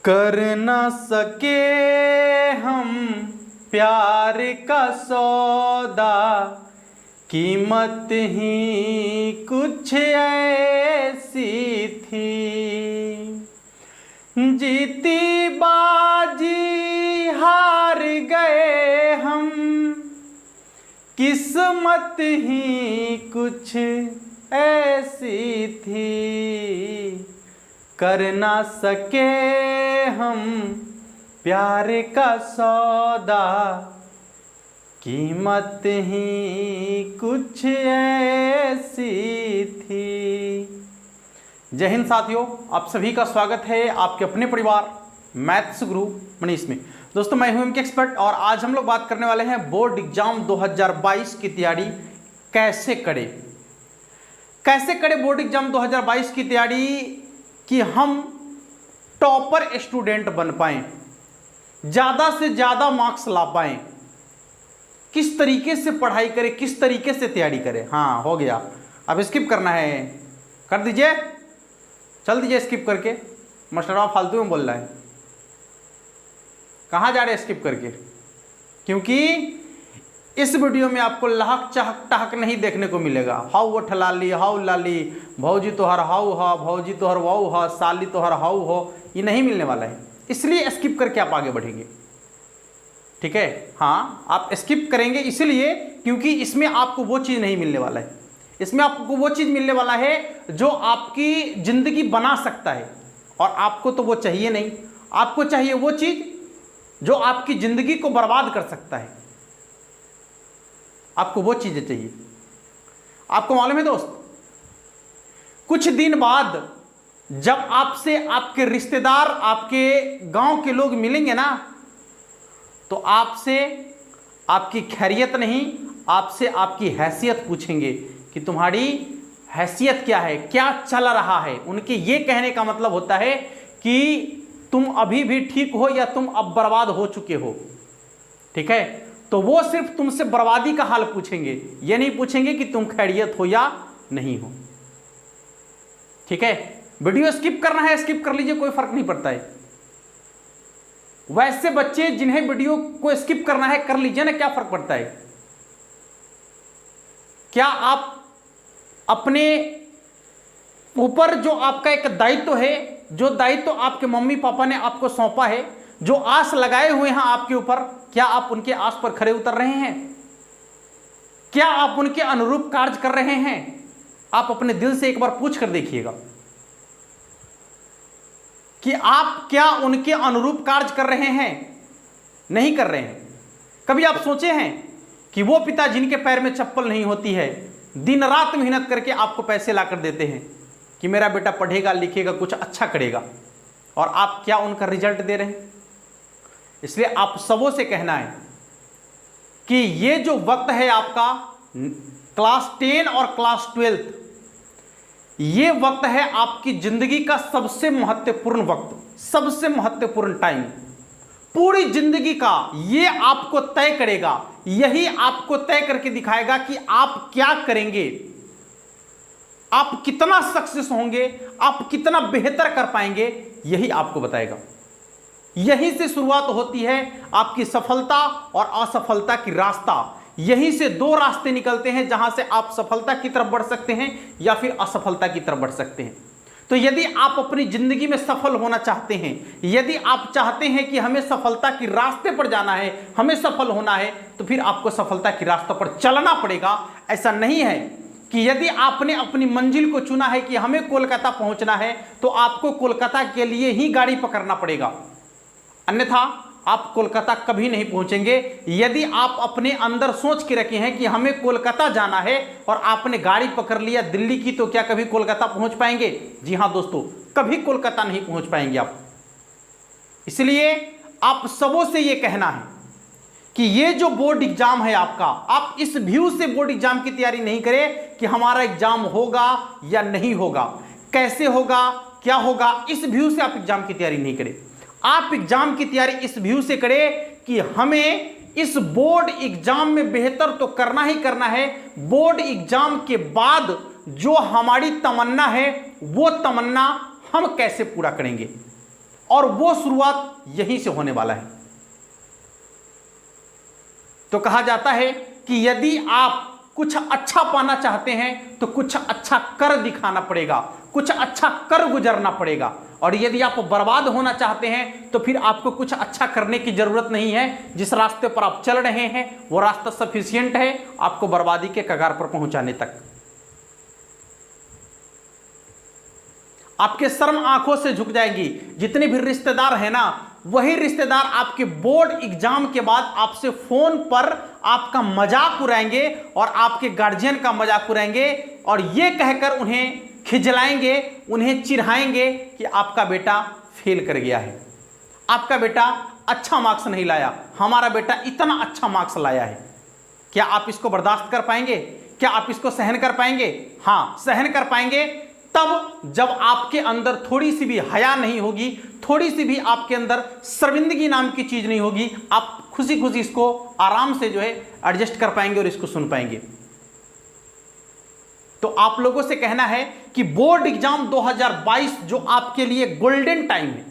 कर न सके हम प्यार का सौदा, कीमत ही कुछ ऐसी थी। जीती बाजी हार गए हम, किस्मत ही कुछ ऐसी थी। कर ना सके हम प्यार का सौदा, कीमत ही कुछ ऐसी थी। जय हिंद साथियों, आप सभी का स्वागत है आपके अपने परिवार मैथ्स गुरु मनीष में। दोस्तों, मैं हूं इनके एक्सपर्ट और आज हम लोग बात करने वाले हैं बोर्ड एग्जाम 2022 की तैयारी कैसे करें। कैसे करें बोर्ड एग्जाम 2022 की तैयारी कि हम टॉपर स्टूडेंट बन पाएं, ज़्यादा से ज़्यादा मार्क्स ला पाएं। किस तरीके से पढ़ाई करें, किस तरीके से तैयारी करें। हाँ, हो गया। अब स्किप करना है, कर दीजिए, चल दीजिए स्किप करके। मास्टर फालतू में बोल रहा है, कहाँ जा रहे हैं स्किप करके? क्योंकि इस वीडियो में आपको लहक चहक टहक नहीं देखने को मिलेगा। हाउ वो ठलाली, हाउ लाली, भौजी तोहर हाउ हा, भौजी तोहर वाऊ हा, साली तोहर हाउ हो, ये नहीं मिलने वाला है। इसलिए स्किप करके आप आगे बढ़ेंगे, ठीक है? हाँ, आप स्किप करेंगे इसलिए क्योंकि इसमें आपको वो चीज़ नहीं मिलने वाला है। इसमें आपको वो चीज़ मिलने वाला है जो आपकी ज़िंदगी बना सकता है, और आपको तो वो चाहिए नहीं। आपको चाहिए वो चीज़ जो आपकी ज़िंदगी को बर्बाद कर सकता है। आपको वो चीज़ें चाहिए। आपको मालूम है दोस्त, कुछ दिन बाद जब आपसे आपके रिश्तेदार, आपके गांव के लोग मिलेंगे ना, तो आपसे आपकी खैरियत नहीं, आपसे आपकी हैसियत पूछेंगे कि तुम्हारी हैसियत क्या है, क्या चल रहा है। उनके ये कहने का मतलब होता है कि तुम अभी भी ठीक हो या तुम अब बर्बाद हो चुके हो, ठीक है? तो वो सिर्फ तुमसे बर्बादी का हाल पूछेंगे, ये नहीं पूछेंगे कि तुम खैरियत हो या नहीं हो, ठीक है? वीडियो स्किप करना है स्किप कर लीजिए, कोई फर्क नहीं पड़ता है। वैसे बच्चे जिन्हें वीडियो को स्किप करना है कर लीजिए ना, क्या फर्क पड़ता है? क्या आप अपने ऊपर जो आपका एक दायित्व है, जो दायित्व आपके मम्मी पापा ने आपको सौंपा है, जो आस लगाए हुए हैं आपके ऊपर, क्या आप उनके आस पर खरे उतर रहे हैं? क्या आप उनके अनुरूप कार्य कर रहे हैं? आप अपने दिल से एक बार पूछ कर देखिएगा कि आप क्या उनके अनुरूप कार्य कर रहे हैं? नहीं कर रहे हैं। कभी आप सोचे हैं कि वो पिता जिनके पैर में चप्पल नहीं होती है, दिन रात मेहनत करके आपको पैसे लाकर देते हैं कि मेरा बेटा पढ़ेगा लिखेगा कुछ अच्छा करेगा, और आप क्या उनका रिजल्ट दे रहे हैं? इसलिए आप सबों से कहना है कि ये जो वक्त है आपका क्लास 10 और क्लास 12, ये वक्त है आपकी जिंदगी का सबसे महत्वपूर्ण वक्त, सबसे महत्वपूर्ण टाइम। पूरी जिंदगी का ये आपको तय करेगा, यही आपको तय करके दिखाएगा कि आप क्या करेंगे, आप कितना सक्सेस होंगे, आप कितना बेहतर कर पाएंगे, यही आपको बताएगा। यहीं से शुरुआत होती है आपकी सफलता और असफलता की रास्ता। यहीं से दो रास्ते निकलते हैं जहां से आप सफलता की तरफ बढ़ सकते हैं या फिर असफलता की तरफ बढ़ सकते हैं। तो यदि आप अपनी जिंदगी में सफल होना चाहते हैं, यदि आप चाहते हैं कि हमें सफलता के रास्ते पर जाना है, हमें सफल होना है, तो फिर आपको सफलता के रास्ते पर चलना पड़ेगा। ऐसा नहीं है कि यदि आपने अपनी मंजिल को चुना है कि हमें कोलकाता पहुंचना है, तो आपको कोलकाता के लिए ही गाड़ी पकड़ना पड़ेगा, अन्यथा आप कोलकाता कभी नहीं पहुंचेंगे। यदि आप अपने अंदर सोच के रखे हैं कि हमें कोलकाता जाना है और आपने गाड़ी पकड़ लिया दिल्ली की, तो क्या कभी कोलकाता पहुंच पाएंगे? जी हां दोस्तों, कभी कोलकाता नहीं पहुंच पाएंगे आप। इसलिए आप सबों से यह कहना है कि ये जो बोर्ड एग्जाम है आपका, आप इस व्यू से बोर्ड एग्जाम की तैयारी नहीं करें कि हमारा एग्जाम होगा या नहीं होगा, कैसे होगा, क्या होगा। इस व्यू से आप एग्जाम की तैयारी नहीं करें। आप एग्जाम की तैयारी इस व्यू से करें कि हमें इस बोर्ड एग्जाम में बेहतर तो करना ही करना है, बोर्ड एग्जाम के बाद जो हमारी तमन्ना है वो तमन्ना हम कैसे पूरा करेंगे। और वो शुरुआत यहीं से होने वाला है। तो कहा जाता है कि यदि आप कुछ अच्छा पाना चाहते हैं तो कुछ अच्छा कर दिखाना पड़ेगा, कुछ अच्छा कर गुजरना पड़ेगा। और यदि आप बर्बाद होना चाहते हैं तो फिर आपको कुछ अच्छा करने की जरूरत नहीं है। जिस रास्ते पर आप चल रहे हैं वो रास्ता सफिशिएंट है आपको बर्बादी के कगार पर पहुंचाने तक। आपके शर्म आंखों से झुक जाएगी। जितने भी रिश्तेदार हैं ना, वही रिश्तेदार आपके बोर्ड एग्जाम के बाद आपसे फोन पर आपका मजाक उड़ाएंगे और आपके गार्जियन का मजाक उड़ाएंगे और ये कहकर उन्हें खिजलाएंगे, उन्हें चिढ़ाएंगे कि आपका बेटा फेल कर गया है, आपका बेटा अच्छा मार्क्स नहीं लाया, हमारा बेटा इतना अच्छा मार्क्स लाया है। क्या आप इसको बर्दाश्त कर पाएंगे? क्या आप इसको सहन कर पाएंगे? हाँ, सहन कर पाएंगे तब जब आपके अंदर थोड़ी सी भी हया नहीं होगी, थोड़ी सी भी आपके अंदर शर्मिंदगी नाम की चीज नहीं होगी। आप खुशी खुशी इसको आराम से जो है एडजस्ट कर पाएंगे और इसको सुन पाएंगे। तो आप लोगों से कहना है कि बोर्ड एग्जाम 2022 जो आपके लिए गोल्डन टाइम है,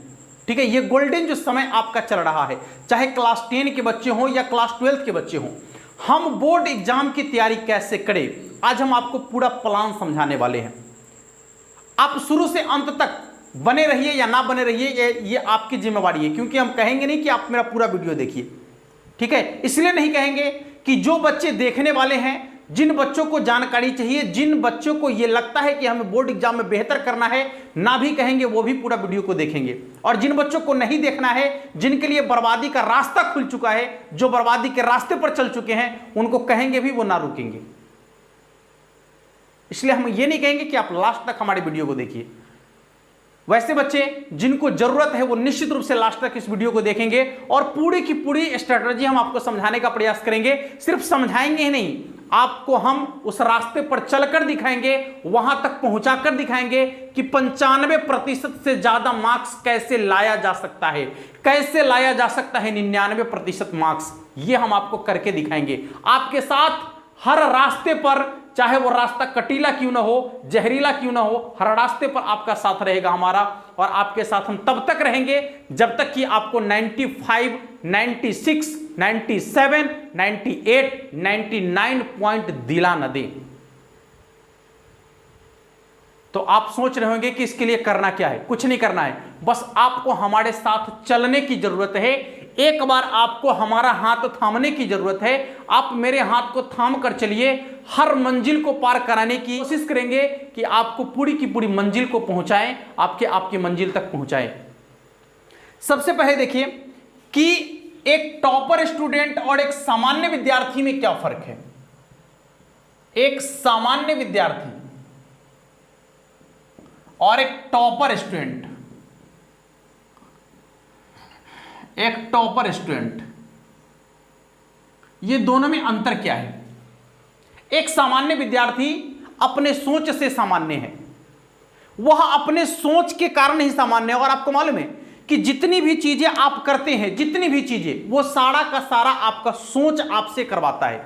ठीक है, ये गोल्डन जो समय आपका चल रहा है, चाहे क्लास 10 के बच्चे हों या क्लास 12 के बच्चे हों, हम बोर्ड एग्जाम की तैयारी कैसे करें, आज हम आपको पूरा प्लान समझाने वाले हैं। आप शुरू से अंत तक बने रहिए या ना बने रहिए, ये आपकी जिम्मेवारी है, क्योंकि हम कहेंगे नहीं कि आप मेरा पूरा वीडियो देखिए, ठीक है। इसलिए नहीं कहेंगे कि जो बच्चे देखने वाले हैं, जिन बच्चों को जानकारी चाहिए, जिन बच्चों को ये लगता है कि हमें बोर्ड एग्जाम में बेहतर करना है, ना भी कहेंगे, वो भी पूरा वीडियो को देखेंगे। और जिन बच्चों को नहीं देखना है, जिनके लिए बर्बादी का रास्ता खुल चुका है, जो बर्बादी के रास्ते पर चल चुके हैं, उनको कहेंगे भी वो ना रुकेंगे। इसलिए हम ये नहीं कहेंगे कि आप लास्ट तक हमारे वीडियो को देखिए। वैसे बच्चे जिनको जरूरत है वो निश्चित रूप से लास्ट तक इस वीडियो को देखेंगे और पूरी की पूरी स्ट्रेटजी हम आपको समझाने का प्रयास करेंगे। सिर्फ समझाएंगे ही नहीं, आपको हम उस रास्ते पर चलकर दिखाएंगे, वहां तक पहुंचाकर दिखाएंगे कि 95% से ज्यादा मार्क्स कैसे लाया जा सकता है, कैसे लाया जा सकता है 99% मार्क्स। ये हम आपको करके दिखाएंगे। आपके साथ हर रास्ते पर, चाहे वो रास्ता कटीला क्यों ना हो, जहरीला क्यों ना हो, हर रास्ते पर आपका साथ रहेगा हमारा। और आपके साथ हम तब तक रहेंगे जब तक कि आपको 95, 96, 97, 98, 99 पॉइंट दिला न दे। तो आप सोच रहे होंगे कि इसके लिए करना क्या है। कुछ नहीं करना है, बस आपको हमारे साथ चलने की जरूरत है। एक बार आपको हमारा हाथ थामने की जरूरत है। आप मेरे हाथ को थाम कर चलिए, हर मंजिल को पार कराने की कोशिश करेंगे कि आपको पूरी की पूरी मंजिल को पहुंचाएं, आपकी मंजिल तक पहुंचाएं। सबसे पहले देखिए कि एक टॉपर स्टूडेंट और एक सामान्य विद्यार्थी में क्या फर्क है। एक सामान्य विद्यार्थी और एक टॉपर स्टूडेंट, एक टॉपर स्टूडेंट, ये दोनों में अंतर क्या है। एक सामान्य विद्यार्थी अपने सोच से सामान्य है, वह अपने सोच के कारण ही सामान्य है। और आपको मालूम है कि जितनी भी चीजें आप करते हैं, जितनी भी चीजें, वो सारा का सारा आपका सोच आपसे करवाता है।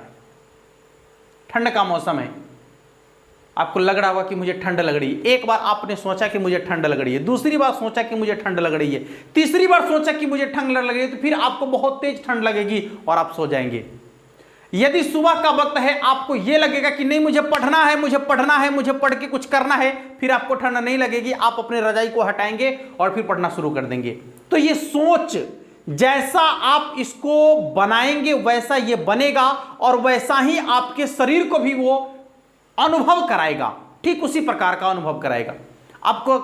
ठंड का मौसम है, आपको लग रहा होगा कि मुझे ठंड लग रही है। एक बार आपने सोचा कि मुझे ठंड लग रही है, दूसरी बार सोचा कि मुझे ठंड लग रही है, तीसरी बार सोचा कि मुझे ठंड लग रही है, तो फिर आपको बहुत तेज ठंड लगेगी और आप सो जाएंगे। यदि सुबह का वक्त है, आपको यह लगेगा कि नहीं मुझे पढ़ना है, मुझे पढ़ना है, मुझे पढ़ के कुछ करना है, फिर आपको ठंड नहीं लगेगी, आप अपने रजाई को हटाएंगे और फिर पढ़ना शुरू कर देंगे। तो ये सोच, जैसा आप इसको बनाएंगे वैसा ये बनेगा और वैसा ही आपके शरीर को भी वो अनुभव कराएगा, ठीक उसी प्रकार का अनुभव कराएगा। आपको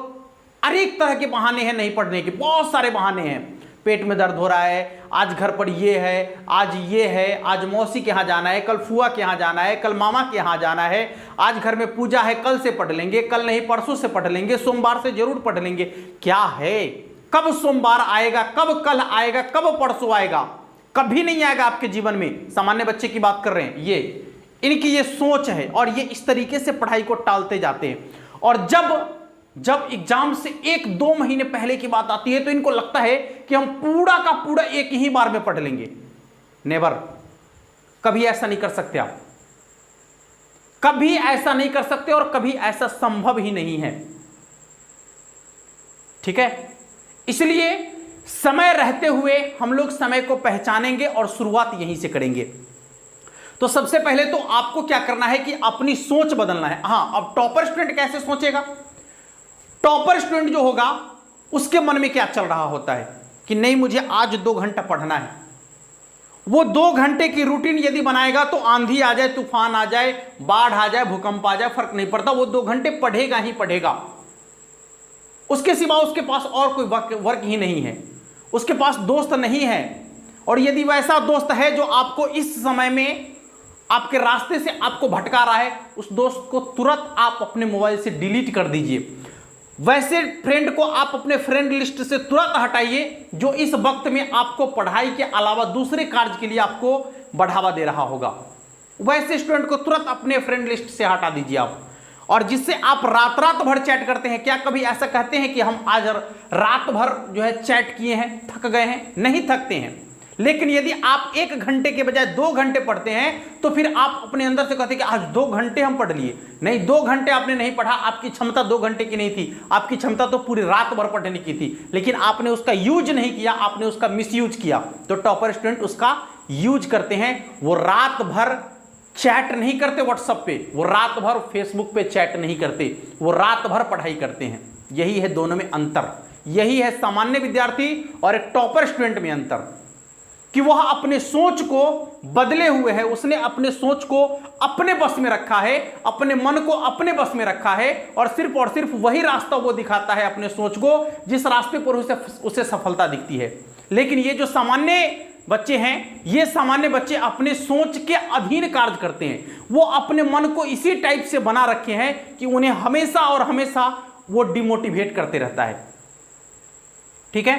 अनेक तरह के बहाने हैं नहीं पढ़ने के, बहुत सारे बहाने हैं। पेट में दर्द हो रहा है, आज घर पर ये है, आज ये है, आज मौसी के यहाँ जाना है, कल फुआ के यहाँ जाना है, कल मामा के यहाँ जाना है, आज घर में पूजा है, कल से पढ़ लेंगे, कल नहीं परसों से पढ़ लेंगे, सोमवार से जरूर पढ़ लेंगे। क्या है, कब सोमवार आएगा, कब कल आएगा, कब परसों आएगा, कभी नहीं आएगा आपके जीवन में। सामान्य बच्चे की बात कर रहे हैं, ये इनकी ये सोच है और ये इस तरीके से पढ़ाई को टालते जाते हैं। और जब एग्जाम से 1-2 महीने पहले की बात आती है तो इनको लगता है कि हम पूरा का पूरा एक ही बार में पढ़ लेंगे। नेवर, कभी ऐसा नहीं कर सकते आप, कभी ऐसा नहीं कर सकते और कभी ऐसा संभव ही नहीं है, ठीक है। इसलिए समय रहते हुए हम लोग समय को पहचानेंगे और शुरुआत यहीं से करेंगे। तो सबसे पहले तो आपको क्या करना है कि अपनी सोच बदलना है। हां, अब टॉपर स्टूडेंट कैसे सोचेगा? टॉपर स्टूडेंट जो होगा उसके मन में क्या चल रहा होता है कि नहीं, मुझे आज 2 घंटा पढ़ना है। वो 2 घंटे की रूटीन यदि बनाएगा तो आंधी आ जाए, तूफान आ जाए, बाढ़ आ जाए, भूकंप आ जाए, फर्क नहीं पड़ता, वो 2 घंटे पढ़ेगा ही पढ़ेगा। उसके सिवा उसके पास और कोई वर्क ही नहीं है, उसके पास दोस्त नहीं है। और यदि वैसा दोस्त है जो आपको इस समय में आपके रास्ते से आपको भटका रहा है, उस दोस्त को तुरंत आप अपने मोबाइल से डिलीट कर दीजिए। वैसे फ्रेंड को आप अपने फ्रेंड लिस्ट से तुरंत हटाइए जो इस वक्त में आपको पढ़ाई के अलावा दूसरे कार्य के लिए आपको बढ़ावा दे रहा होगा। वैसे स्टूडेंट को तुरंत अपने फ्रेंड लिस्ट से हटा दीजिए आप। और जिससे आप रात भर चैट करते हैं, क्या कभी ऐसा कहते हैं कि हम आज रात भर जो है चैट किए हैं, थक गए हैं? नहीं थकते हैं। लेकिन यदि आप 1 घंटे के बजाय 2 घंटे पढ़ते हैं तो फिर आप अपने अंदर से कहते हैं कि आज 2 घंटे हम पढ़ लिए। नहीं, 2 घंटे आपने नहीं पढ़ा, आपकी क्षमता 2 घंटे की नहीं थी, आपकी क्षमता तो पूरी रात भर पढ़ने की थी, लेकिन आपने उसका यूज नहीं किया, आपने उसका मिसयूज किया। तो टॉपर स्टूडेंट उसका यूज करते हैं। वो रात भर चैट नहीं करते व्हाट्सएप पे, वो रात भर फेसबुक पे चैट नहीं करते, वो रात भर पढ़ाई करते हैं। यही है दोनों में अंतर, यही है सामान्य विद्यार्थी और एक टॉपर स्टूडेंट में अंतर, कि वह अपने सोच को बदले हुए है। उसने अपने सोच को अपने बस में रखा है, अपने मन को अपने बस में रखा है, और सिर्फ वही रास्ता वो दिखाता है अपने सोच को जिस रास्ते पर उसे सफलता दिखती है। लेकिन ये जो सामान्य बच्चे हैं, ये सामान्य बच्चे अपने सोच के अधीन कार्य करते हैं। वो अपने मन को इसी टाइप से बना रखे हैं कि उन्हें हमेशा और हमेशा वो डिमोटिवेट करते रहता है। ठीक है,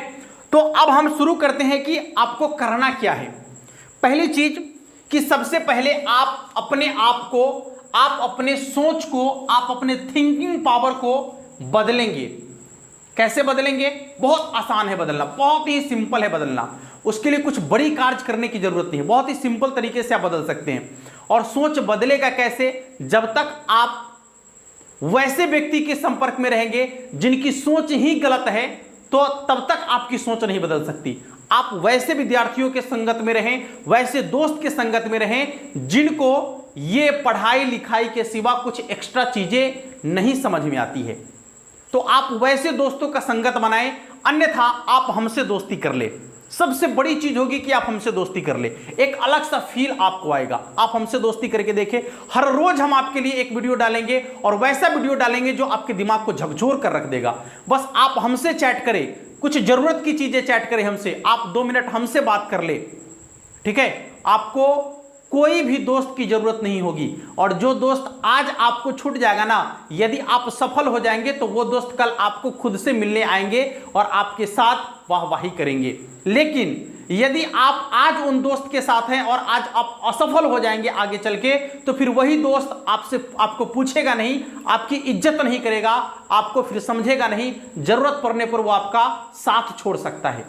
तो अब हम शुरू करते हैं कि आपको करना क्या है। पहली चीज कि सबसे पहले आप अपने आप को, आप अपने सोच को, आप अपने थिंकिंग पावर को बदलेंगे। कैसे बदलेंगे? बहुत आसान है बदलना, बहुत ही सिंपल है बदलना। उसके लिए कुछ बड़ी कार्य करने की जरूरत नहीं है, बहुत ही सिंपल तरीके से आप बदल सकते हैं। और सोच बदलेगा कैसे? जब तक आप वैसे व्यक्ति के संपर्क में रहेंगे जिनकी सोच ही गलत है, तो तब तक आपकी सोच नहीं बदल सकती। आप वैसे विद्यार्थियों के संगत में रहें, वैसे दोस्त के संगत में रहें जिनको ये पढ़ाई लिखाई के सिवा कुछ एक्स्ट्रा चीजें नहीं समझ में आती है। तो आप वैसे दोस्तों का संगत बनाएं, अन्यथा आप हमसे दोस्ती कर ले। सबसे बड़ी चीज होगी कि आप हमसे दोस्ती कर ले, एक अलग सा फील आपको आएगा। आप हमसे दोस्ती करके देखें, हर रोज हम आपके लिए एक वीडियो डालेंगे और वैसा वीडियो डालेंगे जो आपके दिमाग को झकझोर कर रख देगा। बस आप हमसे चैट करें, कुछ जरूरत की चीजें चैट करें हमसे, आप 2 मिनट हमसे बात कर ले। ठीक है, आपको कोई भी दोस्त की जरूरत नहीं होगी। और जो दोस्त आज आपको छूट जाएगा ना, यदि आप सफल हो जाएंगे तो वो दोस्त कल आपको खुद से मिलने आएंगे और आपके साथ वाहवाही करेंगे। लेकिन यदि आप आज उन दोस्त के साथ हैं और आज आप असफल हो जाएंगे आगे चल के, तो फिर वही दोस्त आपको पूछेगा नहीं, आपकी इज्जत नहीं करेगा, आपको फिर समझेगा नहीं, जरूरत पड़ने पर वो आपका साथ छोड़ सकता है।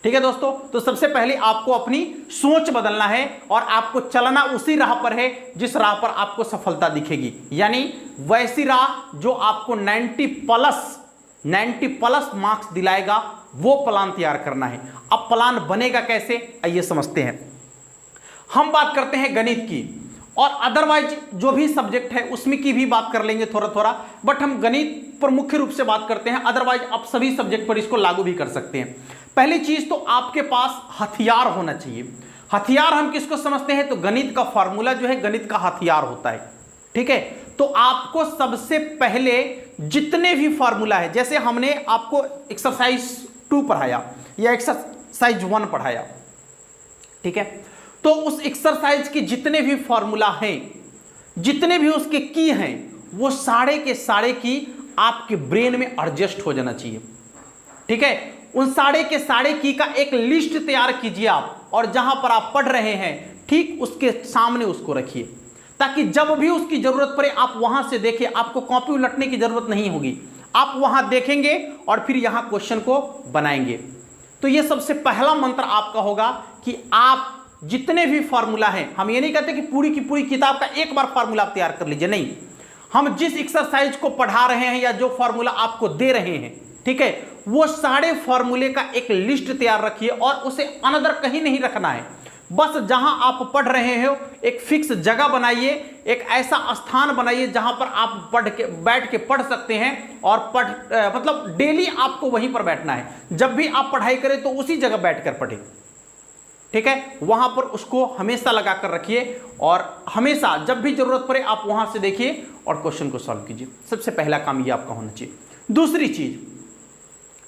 ठीक है दोस्तों, तो सबसे पहले आपको अपनी सोच बदलना है और आपको चलना उसी राह पर है जिस राह पर आपको सफलता दिखेगी, यानी वैसी राह जो आपको 90 प्लस मार्क्स दिलाएगा, वो प्लान तैयार करना है। अब प्लान बनेगा कैसे, आइए समझते हैं। हम बात करते हैं गणित की, और अदरवाइज जो भी सब्जेक्ट है उसमें की भी बात कर लेंगे थोड़ा थोड़ा, बट हम गणित पर मुख्य रूप से बात करते हैं। अदरवाइज आप सभी सब्जेक्ट पर इसको लागू भी कर सकते हैं। पहली चीज तो आपके पास हथियार होना चाहिए। हथियार हम किसको समझते हैं? तो गणित का फॉर्मूला जो है गणित का हथियार होता है। ठीक है, तो आपको सबसे पहले जितने भी फॉर्मूला है, जैसे हमने आपको एक्सरसाइज 2 पढ़ाया या एक्सरसाइज 1 पढ़ाया, ठीक है, तो उस एक्सरसाइज के जितने भी फॉर्मूला हैं, जितने भी उसके की हैं, वो सारे के सारे की आपके ब्रेन में एडजस्ट हो जाना चाहिए। ठीक है, उन सारे के सारे की का एक लिस्ट तैयार कीजिए आप, और जहां पर आप पढ़ रहे हैं ठीक उसके सामने उसको रखिए, ताकि जब भी उसकी जरूरत पड़े आप वहां से देखें, आपको कॉपी उलटने की जरूरत नहीं होगी। आप वहां देखेंगे और फिर यहां क्वेश्चन को बनाएंगे। तो यह सबसे पहला मंत्र आपका होगा कि आप जितने भी फॉर्मूला हैं, हम ये नहीं कहते कि पूरी की पूरी किताब का एक बार फॉर्मूला आप तैयार कर लीजिए, नहीं, हम जिस एक्सरसाइज को पढ़ा रहे हैं या जो फॉर्मूला आपको दे रहे हैं ठीक है, वो सारे फॉर्मूले का एक लिस्ट तैयार रखिए और उसे अनदर कहीं नहीं रखना है। बस जहां आप पढ़ रहे हो एक फिक्स जगह बनाइए, एक ऐसा स्थान बनाइए जहां पर आप बैठ के पढ़ सकते हैं और मतलब डेली आपको वहीं पर बैठना है। जब भी आप पढ़ाई करें तो उसी जगह बैठकर पढ़ें, ठीक है, वहां पर उसको हमेशा लगा कर रखिए और हमेशा जब भी जरूरत पड़े आप वहां से देखिए और क्वेश्चन को सॉल्व कीजिए। सबसे पहला काम ये आपका होना चाहिए।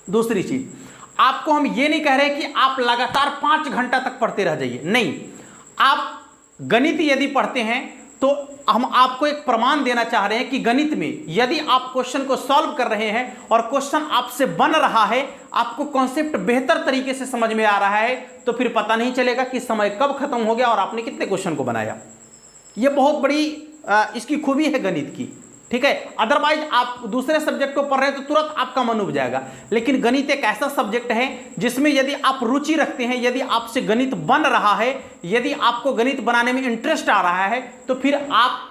दूसरी चीज आपको हम ये नहीं कह रहे कि आप लगातार 5 घंटा तक पढ़ते रह जाइए, नहीं। आप गणित यदि पढ़ते हैं तो हम आपको एक प्रमाण देना चाह रहे हैं कि गणित में यदि आप क्वेश्चन को सॉल्व कर रहे हैं और क्वेश्चन आपसे बन रहा है, आपको कॉन्सेप्ट बेहतर तरीके से समझ में आ रहा है, तो फिर पता नहीं चलेगा कि समय कब खत्म हो गया और आपने कितने क्वेश्चन को बनाया। यह बहुत बड़ी इसकी खूबी है गणित की, ठीक है। अदरवाइज आप दूसरे सब्जेक्ट को पढ़ रहे हैं तो तुरंत आपका मन उब जाएगा, लेकिन गणित एक ऐसा सब्जेक्ट है जिसमें यदि आप रुचि रखते हैं, यदि आपसे गणित बन रहा है, यदि आपको गणित बनाने में इंटरेस्ट आ रहा है, तो फिर आप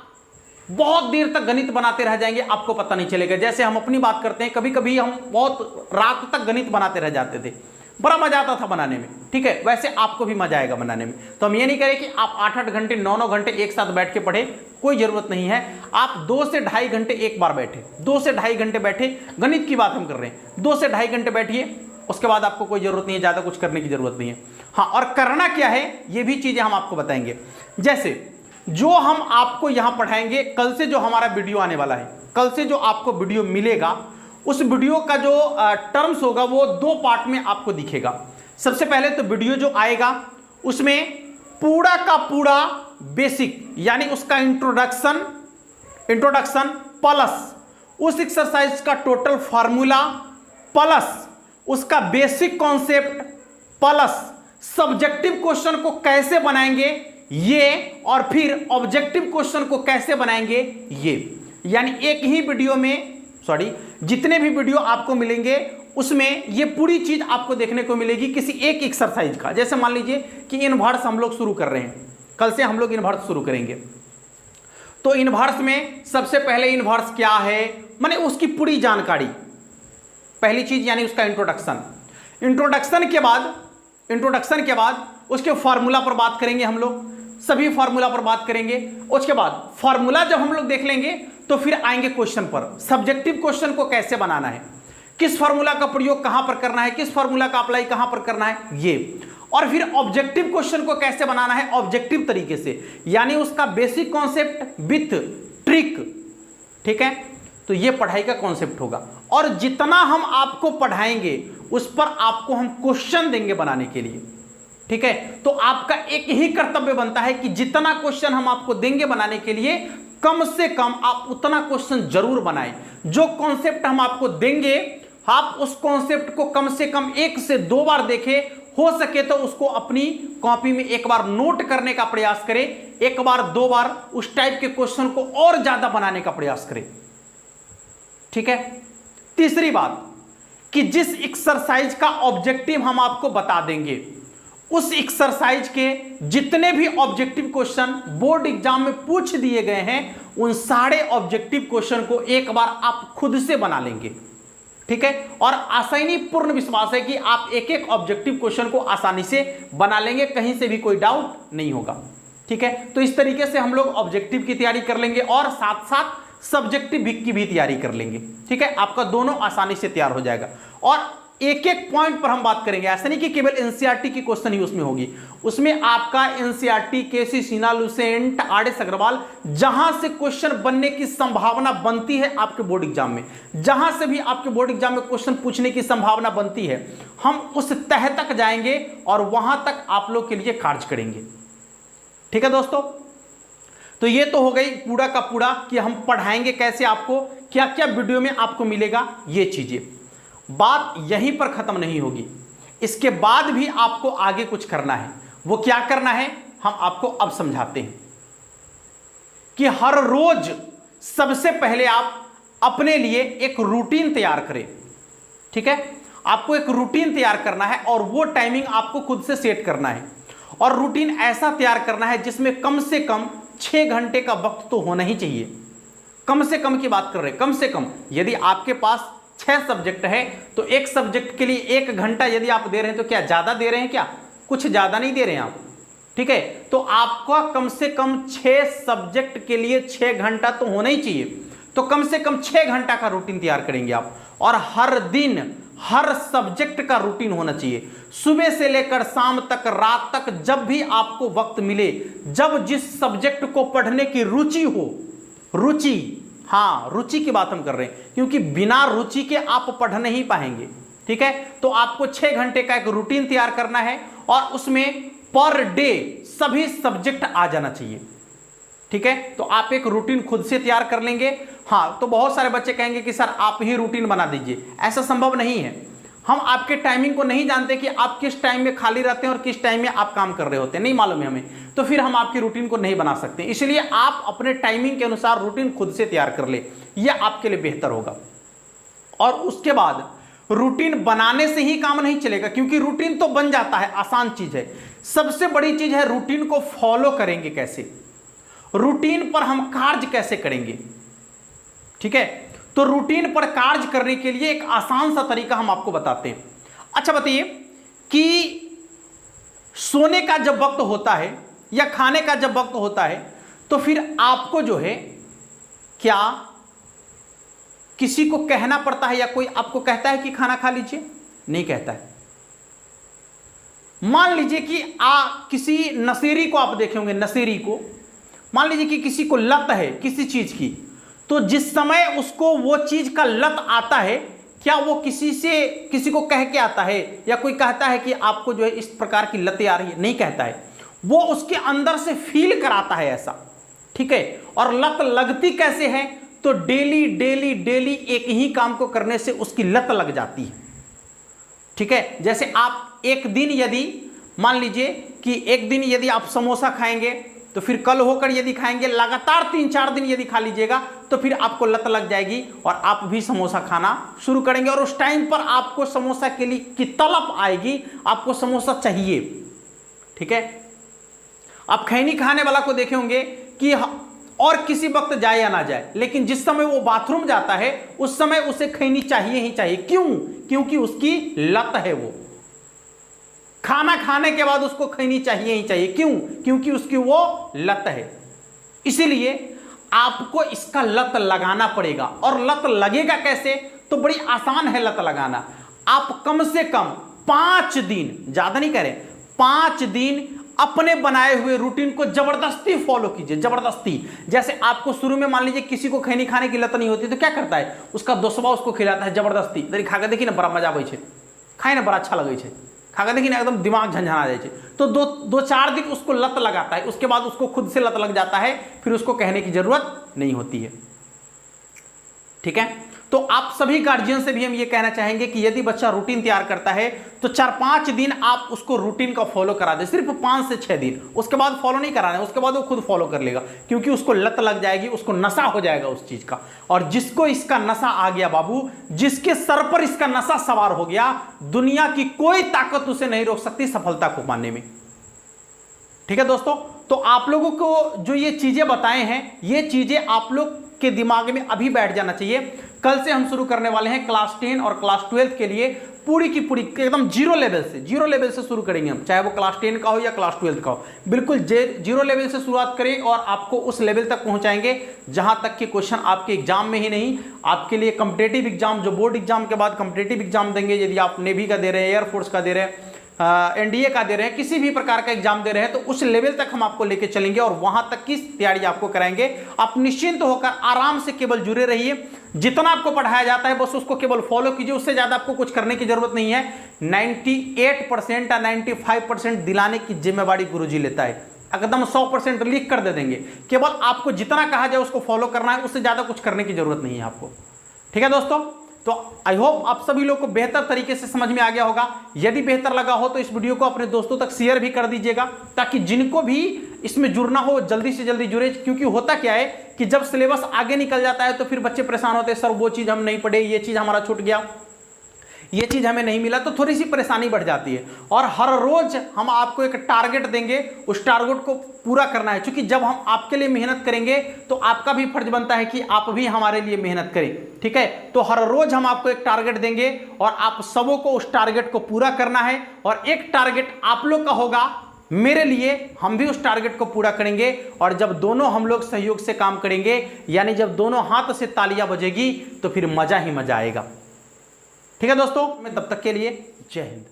बहुत देर तक गणित बनाते रह जाएंगे, आपको पता नहीं चलेगा। जैसे हम अपनी बात करते हैं, कभी कभी हम बहुत रात तक गणित बनाते रह जाते थे, बड़ा मजा आता था बनाने में, ठीक है। वैसे आपको भी मजा आएगा बनाने में। तो हम ये नहीं कह रहे कि आप 8-8 घंटे 9-9 घंटे एक साथ बैठ के पढ़े, कोई जरूरत नहीं है। आप 2 से ढाई घंटे एक बार बैठे, 2 से ढाई घंटे बैठे, गणित की बात हम कर रहे हैं, 2 से ढाई घंटे बैठिए, उसके बाद आपको कोई जरूरत नहीं है, ज्यादा कुछ करने की जरूरत नहीं है। हाँ, और करना क्या है ये भी चीजें हम आपको बताएंगे। जैसे जो हम आपको यहां पढ़ाएंगे, कल से जो हमारा वीडियो आने वाला है, कल से जो आपको वीडियो मिलेगा, उस वीडियो का जो टर्म्स होगा वो 2 पार्ट में आपको दिखेगा। सबसे पहले तो वीडियो जो आएगा उसमें पूरा का पूरा बेसिक, यानी उसका इंट्रोडक्शन प्लस उस एक्सरसाइज का टोटल फार्मूला प्लस उसका basic concept plus subjective question को कैसे बनाएंगे ये, और फिर ऑब्जेक्टिव क्वेश्चन को कैसे बनाएंगे ये। यानी एक ही वीडियो में, जितने भी वीडियो आपको मिलेंगे उसमें ये पूरी चीज आपको देखने को मिलेगी किसी एक एक्सरसाइज का। जैसे मान लीजिए कि इनवर्स हम लोग शुरू कर रहे हैं, कल से हम लोग इनवर्स शुरू करेंगे, तो इनवर्स में सबसे पहले इनवर्स क्या है, माने उसकी पूरी जानकारी, पहली चीज यानी उसका इंट्रोडक्शन के बाद उसके फार्मूला पर बात करेंगे हम लोग, सभी फार्मूला पर बात करेंगे। उसके बाद फार्मूला जब हम लोग देख लेंगे तो फिर आएंगे क्वेश्चन पर, सब्जेक्टिव क्वेश्चन को कैसे बनाना है, किस फार्मूला का प्रयोग कहां पर करना है, किस फार्मूला का अप्लाई कहां पर करना है ये, और फिर ऑब्जेक्टिव क्वेश्चन को कैसे बनाना है ऑब्जेक्टिव तरीके से, यानी उसका बेसिक कॉन्सेप्ट विथ ट्रिक, ठीक है। तो ये पढ़ाई का कॉन्सेप्ट होगा, और जितना हम आपको पढ़ाएंगे उस पर आपको हम क्वेश्चन देंगे बनाने के लिए, ठीक है। तो आपका एक ही कर्तव्य बनता है कि जितना क्वेश्चन हम आपको देंगे बनाने के लिए, कम से कम आप उतना क्वेश्चन जरूर बनाएं। जो कॉन्सेप्ट हम आपको देंगे, आप उस कॉन्सेप्ट को कम से कम 1 से 2 बार देखें, हो सके तो उसको अपनी कॉपी में एक बार नोट करने का प्रयास करें, 1 बार 2 बार उस टाइप के क्वेश्चन को और ज्यादा बनाने का प्रयास करें, ठीक है। तीसरी बात कि जिस एक्सरसाइज का ऑब्जेक्टिव हम आपको बता देंगे, उस एक्सरसाइज के जितने भी ऑब्जेक्टिव क्वेश्चन बोर्ड एग्जाम में पूछ दिए गए हैं, उन सारे ऑब्जेक्टिव क्वेश्चन को एक बार आप खुद से बना लेंगे, ठीक है। और आसानी पूर्ण विश्वास है कि आप एक एक ऑब्जेक्टिव क्वेश्चन को आसानी से बना लेंगे, कहीं से भी कोई डाउट नहीं होगा, ठीक है। तो इस तरीके से हम लोग ऑब्जेक्टिव की तैयारी कर लेंगे और साथ साथ सब्जेक्टिव की भी तैयारी कर लेंगे, ठीक है। आपका दोनों आसानी से तैयार हो जाएगा, और एक एक पॉइंट पर हम बात करेंगे। ऐसा नहीं कि केवल एनसीईआरटी की क्वेश्चन ही उसमें होगी, उसमें आपका एनसीईआरटी, केसी सिन्हा, लुसेंट, आरएस अग्रवाल, जहां से क्वेश्चन बनने की संभावना बनती है आपके बोर्ड एग्जाम में, जहां से भी आपके बोर्ड एग्जाम में क्वेश्चन पूछने की संभावना बनती है, हम उस तह तक जाएंगे और वहां तक आप लोग के लिए कार्य करेंगे, ठीक है दोस्तों। तो ये तो हो गई पूरा का पूरा कि हम पढ़ाएंगे कैसे, आपको क्या क्या वीडियो में आपको मिलेगा, ये चीजें। बात यहीं पर खत्म नहीं होगी, इसके बाद भी आपको आगे कुछ करना है। वो क्या करना है हम आपको अब समझाते हैं कि हर रोज सबसे पहले आप अपने लिए एक रूटीन तैयार करें, ठीक है। आपको एक रूटीन तैयार करना है और वो टाइमिंग आपको खुद से सेट करना है, और रूटीन ऐसा तैयार करना है जिसमें कम से कम 6 घंटे का वक्त तो होना ही चाहिए। कम से कम की बात कर रहे हैं, कम से कम। यदि आपके पास 6 सब्जेक्ट है, तो एक सब्जेक्ट के लिए 1 घंटा यदि आप दे रहे हैं तो क्या ज्यादा दे रहे हैं? क्या कुछ ज्यादा नहीं दे रहे हैं आप, ठीक है। तो आपका कम से कम 6 सब्जेक्ट के लिए 6 घंटा तो होना ही चाहिए, तो कम से कम 6 घंटा का रूटीन तैयार करेंगे आप, और हर दिन हर सब्जेक्ट का रूटीन होना चाहिए, सुबह से लेकर शाम तक, रात तक, जब भी आपको वक्त मिले, जब जिस सब्जेक्ट को पढ़ने की रुचि हो। रुचि, हाँ रुचि की बात हम कर रहे हैं, क्योंकि बिना रुचि के आप पढ़ नहीं पाएंगे, ठीक है। तो आपको 6 घंटे का एक रूटीन तैयार करना है, और उसमें पर डे सभी सब्जेक्ट आ जाना चाहिए, ठीक है। तो आप एक रूटीन खुद से तैयार कर लेंगे। हाँ, तो बहुत सारे बच्चे कहेंगे कि सर आप ही रूटीन बना दीजिए, ऐसा संभव नहीं है। हम आपके टाइमिंग को नहीं जानते कि आप किस टाइम में खाली रहते हैं और किस टाइम में आप काम कर रहे होते हैं, नहीं मालूम है हमें, तो फिर हम आपकी रूटीन को नहीं बना सकते। इसलिए आप अपने टाइमिंग के अनुसार रूटीन खुद से तैयार कर ले, यह आपके लिए बेहतर होगा। और उसके बाद रूटीन बनाने से ही काम नहीं चलेगा, क्योंकि रूटीन तो बन जाता है, आसान चीज है। सबसे बड़ी चीज है रूटीन को फॉलो करेंगे कैसे, रूटीन पर हम कार्य कैसे करेंगे, ठीक है। तो रूटीन पर कार्य करने के लिए एक आसान सा तरीका हम आपको बताते हैं। अच्छा बताइए कि सोने का जब वक्त होता है या खाने का जब वक्त होता है, तो फिर आपको जो है क्या किसी को कहना पड़ता है, या कोई आपको कहता है कि खाना खा लीजिए? नहीं कहता है। मान लीजिए कि किसी नशेरी को आप देखे होंगे, नशेरी को मान लीजिए कि किसी को लत है किसी चीज की, तो जिस समय उसको वो चीज का लत आता है, क्या वो किसी को कह के आता है, या कोई कहता है कि आपको जो है इस प्रकार की लतें आ रही है? नहीं कहता है, वो उसके अंदर से फील कराता है ऐसा, ठीक है। और लत लगती कैसे है? तो डेली डेली डेली एक ही काम को करने से उसकी लत लग जाती है, ठीक है। जैसे आप एक दिन यदि मान लीजिए कि एक दिन यदि आप समोसा खाएंगे, तो फिर कल होकर यदि खाएंगे, लगातार 3-4 दिन यदि खा लीजिएगा, तो फिर आपको लत लग जाएगी और आप भी समोसा खाना शुरू करेंगे, और उस टाइम पर आपको समोसा के लिए की तलब आएगी, आपको समोसा चाहिए, ठीक है। आप खैनी खाने वाला को देखे होंगे कि और किसी वक्त जाए या ना जाए, लेकिन जिस समय वो बाथरूम जाता है उस समय उसे खैनी चाहिए ही चाहिए। क्यों? क्योंकि उसकी लत है, वो खाना खाने के बाद उसको खैनी चाहिए ही चाहिए। क्यों? क्योंकि उसकी वो लत है। इसीलिए आपको इसका लत लगाना पड़ेगा। और लत लगेगा कैसे? तो बड़ी आसान है लत लगाना। आप कम से कम 5 दिन, ज्यादा नहीं करें, 5 दिन अपने बनाए हुए रूटीन को जबरदस्ती फॉलो कीजिए, जबरदस्ती। जैसे आपको शुरू में मान लीजिए किसी को खैनी खाने की लत नहीं होती, तो क्या करता है, उसका दोस्तवा उसको खिलाता है जबरदस्ती। दरी खा के देखी ना, बड़ा मजा आवे छे, खाए ना बड़ा अच्छा लगे छे, खा के देखी ना एकदम दिमाग झंझना जाए छे। तो 2-4 दिन उसको लत लगाता है, उसके बाद उसको खुद से लत लग जाता है, फिर उसको कहने की जरूरत नहीं होती है, ठीक है। तो आप सभी गार्जियन से भी हम ये कहना चाहेंगे कि यदि बच्चा रूटीन तैयार करता है तो 4-5 दिन आप उसको रूटीन का फॉलो करा दें, सिर्फ 5 से 6 दिन। उसके बाद फॉलो नहीं कराना है, उसके बाद वो खुद फॉलो कर लेगा, क्योंकि उसको लत लग जाएगी, उसको नशा हो जाएगा उस चीज का। और जिसको इसका नशा आ गया बाबू, जिसके सर पर इसका नशा सवार हो गया, दुनिया की कोई ताकत उसे नहीं रोक सकती सफलता को पाने में, ठीक है दोस्तों। तो आप लोगों को जो ये चीजें बताए हैं, ये चीजें आप लोग के दिमाग में अभी बैठ जाना चाहिए। कल से हम शुरू करने वाले हैं क्लास 10 और क्लास 12 के लिए पूरी की पूरी एकदम जीरो लेवल से शुरू करेंगे हम, चाहे वो क्लास 10 का हो या क्लास 12 का हो। बिल्कुल जीरो लेवल से शुरुआत करेंगे और आपको उस लेवल तक पहुंचाएंगे जहां तक कि क्वेश्चन आपके एग्जाम में ही नहीं, आपके लिए कॉम्पिटिटिव एग्जाम, जो बोर्ड एग्जाम के बाद कॉम्पिटिटिव एग्जाम देंगे, यदि आप नेवी का दे रहे हैं, एयरफोर्स का दे रहे हैं, एनडीए का दे रहे हैं, किसी भी प्रकार का एग्जाम दे रहे हैं, तो उस लेवल तक हम आपको लेके चलेंगे और वहां तक की तैयारी आपको कराएंगे। आप निश्चिंत होकर आराम से केवल जुड़े रहिए। जितना आपको पढ़ाया जाता है बस उसको केवल फॉलो कीजिए, उससे ज्यादा आपको कुछ करने की जरूरत नहीं है। 98% या 95% दिलाने की जिम्मेवारी गुरुजी लेता है। एकदम 100% लिख कर दे देंगे, केवल आपको जितना कहा जाए उसको फॉलो करना है, उससे ज्यादा कुछ करने की जरूरत नहीं है आपको, ठीक है दोस्तों। तो आई होप आप सभी लोग को बेहतर तरीके से समझ में आ गया होगा। यदि बेहतर लगा हो तो इस वीडियो को अपने दोस्तों तक शेयर भी कर दीजिएगा, ताकि जिनको भी इसमें जुड़ना हो जल्दी से जल्दी जुड़े। क्योंकि होता क्या है कि जब सिलेबस आगे निकल जाता है तो फिर बच्चे परेशान होते हैं, सर वो चीज हम नहीं पढ़े, ये चीज हमारा छूट गया, ये चीज़ हमें नहीं मिला, तो थोड़ी सी परेशानी बढ़ जाती है। और हर रोज हम आपको एक टारगेट देंगे, उस टारगेट को पूरा करना है, क्योंकि जब हम आपके लिए मेहनत करेंगे तो आपका भी फर्ज बनता है कि आप भी हमारे लिए मेहनत करें, ठीक है। तो हर रोज हम आपको एक टारगेट देंगे और आप सबों को उस टारगेट को पूरा करना है, और एक टारगेट आप लोग का होगा मेरे लिए, हम भी उस टारगेट को पूरा करेंगे। और जब दोनों हम लोग सहयोग से काम करेंगे, यानी जब दोनों हाथ से तालियां बजेगी, तो फिर मजा ही मजा आएगा। ठीक है दोस्तों, मैं तब तक के लिए जय हिंद।